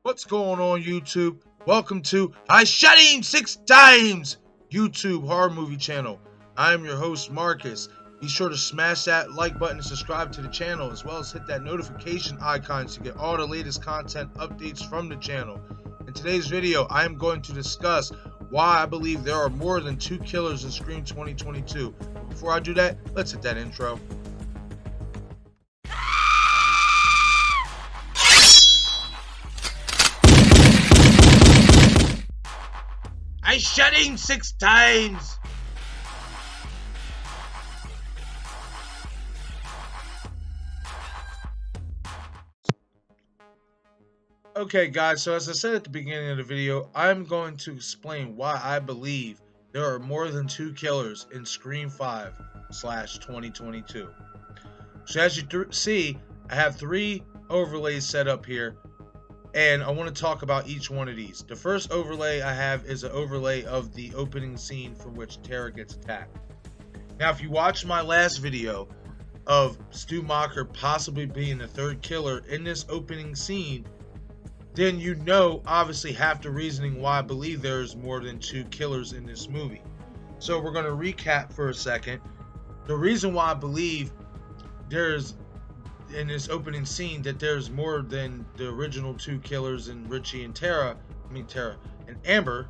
What's going on, YouTube? Welcome to I Shot Him 6 Times YouTube horror movie channel. I am your host, Marcus. Be sure to smash that like button and subscribe to the channel, as well as hit that notification icon to get all the latest content updates from the channel. In today's video, I am going to discuss why I believe there are more than 2 killers in Scream 2022. Before I do that, let's hit that intro. I shot him 6 times. Okay guys, so as I said at the beginning of the video, I'm going to explain why I believe there are more than 2 killers in Scream 5/2022. So as you see, I have 3 overlays set up here, and I want to talk about each one of these. The first overlay I have is an overlay of the opening scene from which Tara gets attacked. Now, if you watched my last video of Stu Macher possibly being the 3rd killer in this opening scene, then you know obviously half the reasoning why I believe there's more than 2 killers in this movie. So we're going to recap for a second. The reason why I believe there's in this opening scene that there's more than the original 2 killers in Richie and Tara and Amber.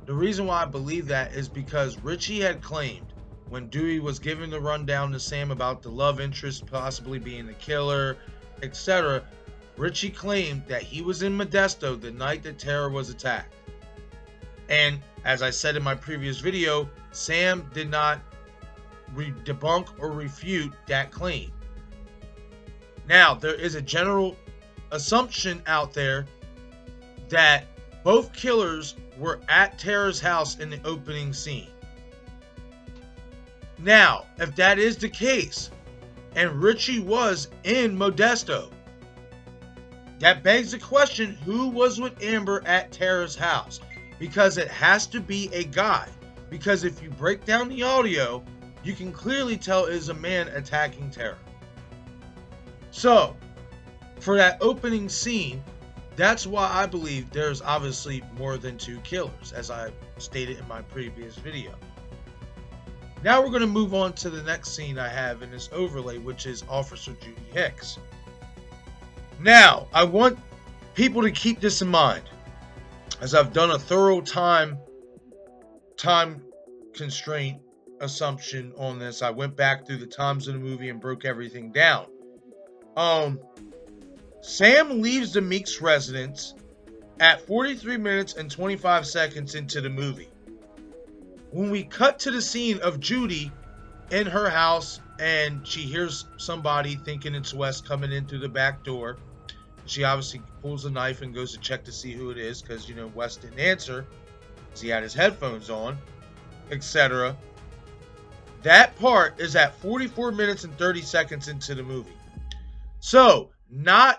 The reason why I believe that is because Richie had claimed when Dewey was giving the rundown to Sam about the love interest possibly being the killer, etc., Richie claimed that he was in Modesto the night that Tara was attacked. And as I said in my previous video, Sam did not debunk or refute that claim. Now, there is a general assumption out there that both killers were at Tara's house in the opening scene. Now, if that is the case, and Richie was in Modesto, that begs the question, who was with Amber at Tara's house? Because it has to be a guy. Because if you break down the audio, you can clearly tell it is a man attacking Tara. So, for that opening scene, that's why I believe there's obviously more than 2 killers, as I stated in my previous video. Now we're going to move on to the next scene I have in this overlay, which is Officer Judy Hicks. Now, I want people to keep this in mind, as I've done a thorough time constraint assumption on this. I went back through the times of the movie and broke everything down. Sam leaves the Meeks residence at 43 minutes and 25 seconds into the movie. When we cut to the scene of Judy in her house and she hears somebody thinking it's Wes coming in through the back door, she obviously pulls a knife and goes to check to see who it is because, you know, Wes didn't answer because he had his headphones on, etc. That part is at 44 minutes and 30 seconds into the movie. So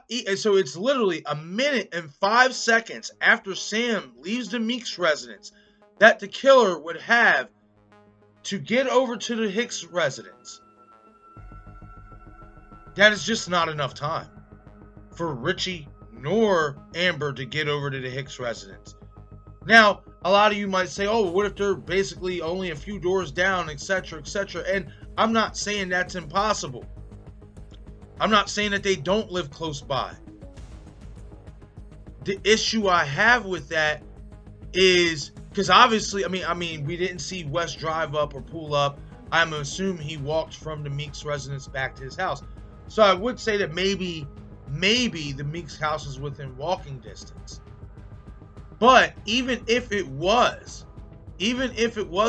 it's literally a minute and 5 seconds after Sam leaves the Meeks residence that the killer would have to get over to the Hicks residence. That is just not enough time for Richie nor Amber to get over to the Hicks residence. Now, a lot of you might say, oh, what if they're basically only a few doors down, etc., etc., and I'm not saying that's impossible. I'm not saying that they don't live close by. The issue I have with that is because obviously, I mean, we didn't see Wes drive up or pull up. I'm assuming he walked from the Meeks residence back to his house. So I would say that maybe the Meeks house is within walking distance. But even if it was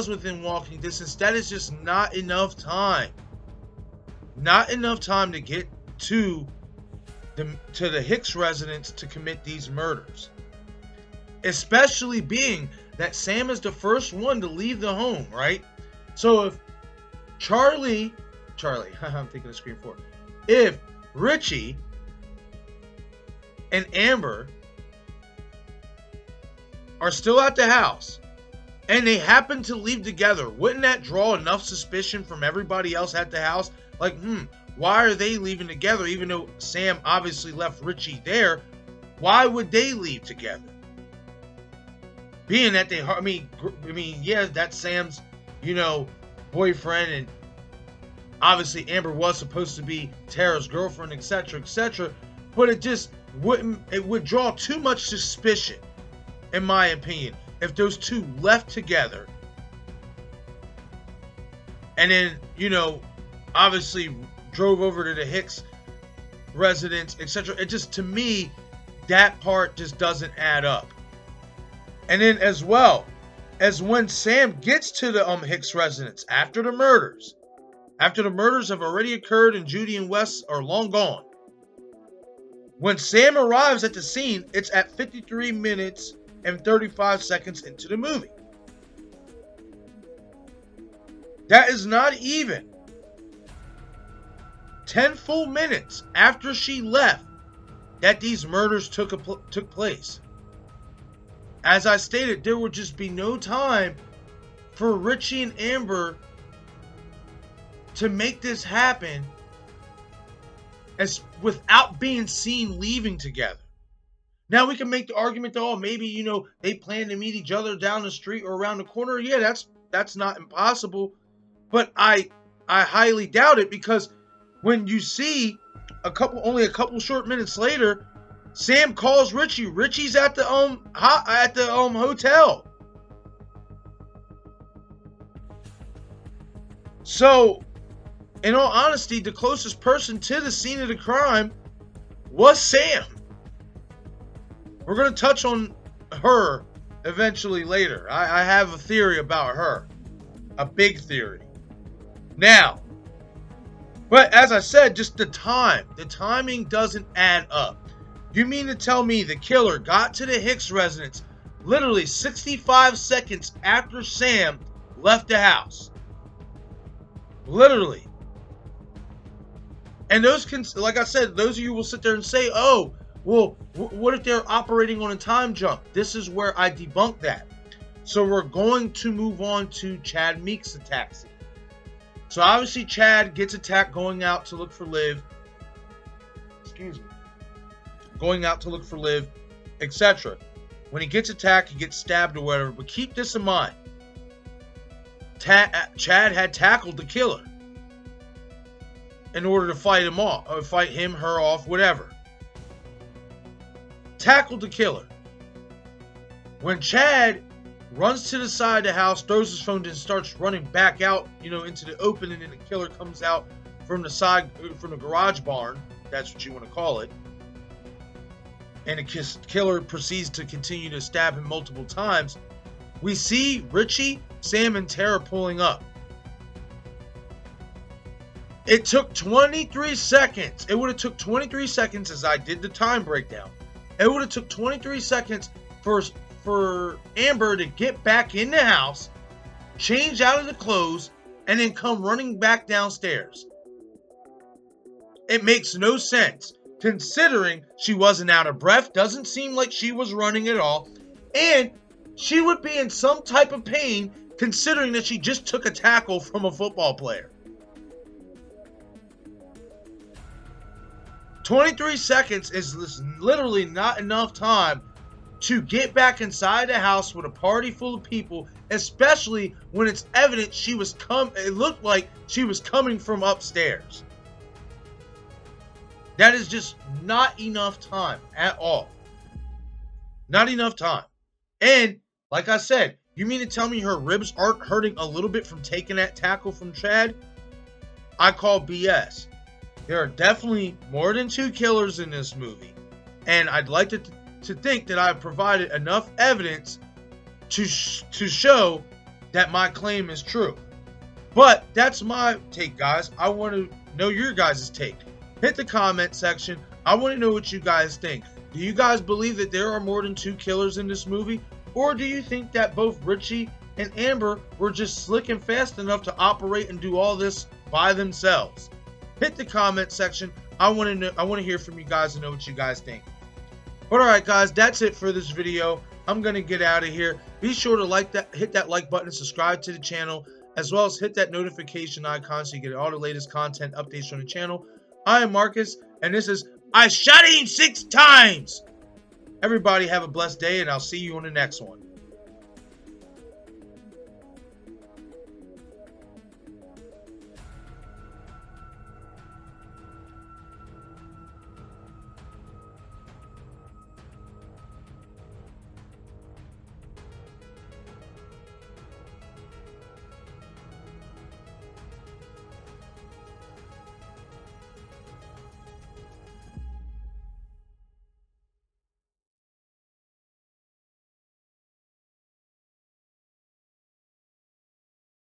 within walking distance, that is just not enough time. Not enough time to get to the Hicks residence to commit these murders. Especially being that Sam is the first one to leave the home, right? So if Charlie, I'm thinking of Scream 4. If Richie and Amber are still at the house and they happen to leave together, wouldn't that draw enough suspicion from everybody else at the house? Like, why are they leaving together even though Sam obviously left Richie there? Why would they leave together? Being that they, I mean, yeah, that's Sam's, boyfriend, and obviously Amber was supposed to be Tara's girlfriend, etc., etc. But it would draw too much suspicion, in my opinion, if those two left together and then, obviously drove over to the Hicks residence, etc. It just, to me, that part just doesn't add up. And then as well as when Sam gets to the Hicks residence after the murders have already occurred and Judy and Wes are long gone. When Sam arrives at the scene, it's at 53 minutes and 35 seconds into the movie. That is not even 10 full minutes after she left that these murders took place. As I stated, there would just be no time for Richie and Amber to make this happen without being seen leaving together. Now we can make the argument that, oh, maybe, they plan to meet each other down the street or around the corner. Yeah, that's not impossible. But I highly doubt it, because when you see only a couple short minutes later, Sam calls Richie. Richie's at the hotel. So, in all honesty, the closest person to the scene of the crime was Sam. We're going to touch on her eventually later. I have a theory about her. A big theory. Now, but as I said, just the timing doesn't add up. You mean to tell me the killer got to the Hicks residence literally 65 seconds after Sam left the house? Literally. And like I said, those of you will sit there and say, oh, well, what if they're operating on a time jump? This is where I debunk that. So we're going to move on to Chad Meeks' attack scene. So obviously Chad gets attacked going out to look for Liv. Going out to look for Liv, etc. When he gets attacked, he gets stabbed or whatever. But keep this in mind. Chad had tackled the killer in order to fight him off, or fight him, her off, whatever. Tackled the killer. When Chad runs to the side of the house, throws his phone, and starts running back out, into the open, and then the killer comes out from the side, from the garage barn, that's what you want to call it. And the killer proceeds to continue to stab him multiple times. We see Richie, Sam, and Tara pulling up. It took 23 seconds. It would have took 23 seconds, as I did the time breakdown. It would have took 23 seconds for Amber to get back in the house, change out of the clothes, and then come running back downstairs. It makes no sense, considering she wasn't out of breath, doesn't seem like she was running at all, and she would be in some type of pain, considering that she just took a tackle from a football player. 23 seconds is literally not enough time to get back inside the house with a party full of people, especially when it's evident it looked like she was coming from upstairs. That is just not enough time at all. Not enough time. And, like I said, you mean to tell me her ribs aren't hurting a little bit from taking that tackle from Chad? I call BS. There are definitely more than 2 killers in this movie. And I'd like to think that I've provided enough evidence to show that my claim is true. But that's my take, guys. I want to know your guys' take. Hit the comment section. I want to know what you guys think. Do you guys believe that there are more than 2 killers in this movie? Or do you think that both Richie and Amber were just slick and fast enough to operate and do all this by themselves? Hit the comment section. I want to hear from you guys and know what you guys think. But alright guys, that's it for this video. I'm going to get out of here. Be sure to hit that like button and subscribe to the channel, as well as hit that notification icon so you get all the latest content updates from the channel. I am Marcus, and this is I Shot Him 6 Times! Everybody have a blessed day, and I'll see you on the next one.